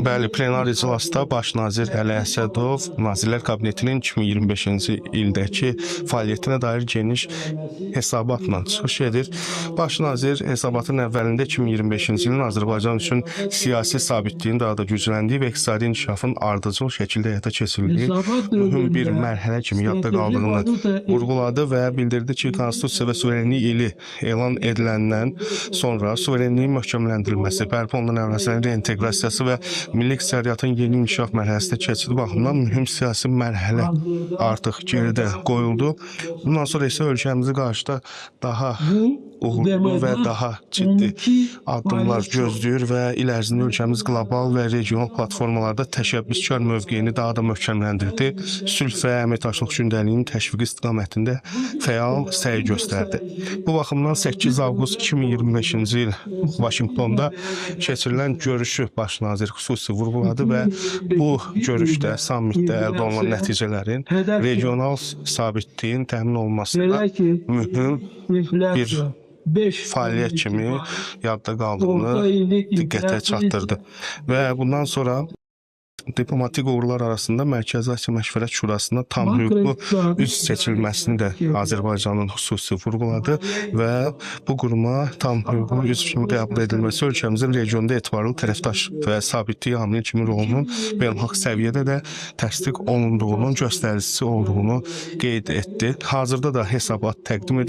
Bəli, plenar iclasda Baş nazir Əli Əsədov Nazirlər Kabinetinin 2025-ci ildəki fəaliyyətinə dair geniş hesabatla çıxış edir. Baş nazir hesabatın əvvəlində 2025-ci ilin Azərbaycan üçün siyasi sabitliyin daha da gücləndiyi və iqtisadi inkişafın ardıcıl şəkildə həyata keçirildiyi mühüm bir mərhələ kimi yadda qaldığını vurğuladı və bildirdi ki, Konstitusiya və suverenlik ili elan ediləndən sonra suverenliyin möhkəmləndirilməsi, bərpa olunan ərazinin reinteqrasiyası və milli iqtisadiyyatın yeni inkişaf mərhələsinə keçidi baxımından mühüm siyasi mərhələ artıq geridə qoyuldu. Bundan sonra isə ölkəmizi qarşıda daha uğurlu və daha ciddi addımlar gözləyir və il ərzində ölkəmiz qlobal və regional platformalarda təşəbbüskar mövqeyini daha da möhkəmləndirdi. Sülh və əməkdaşlıq gündəliyinin təşviqi istiqamətində fəal səy göstərdi. Bu baxımdan 8 avqust 2025-ci il Vaşinqtonda keçirilən görüşü Baş nazir xüsusi vurğuladı və bu görüşdə, sammitdə əldə olunan nəticələrin regional sabitliyin təmin olunmasında mühüm bir fəaliyyət kimi yadda qaldığını diqqətə çatdırdı. Və bundan sonra diplomatik uğurlar arasında Mərkəzi Asiya Məşvərət Şurasında tam hüquqlu üzv seçilməsini də Azərbaycanın xüsusi vurğuladı və bu quruma tam hüquqlu üzv kimi qəbul edilməsi ölkəmizin regionda etibarlı tərəfdaş və sabitlik amili kimi rolunun beynəlxalq səviyyədə də təsdiq olunduğunun göstəricisi olduğunu qeyd etdi. Hazırda da hesabat təqdim edir.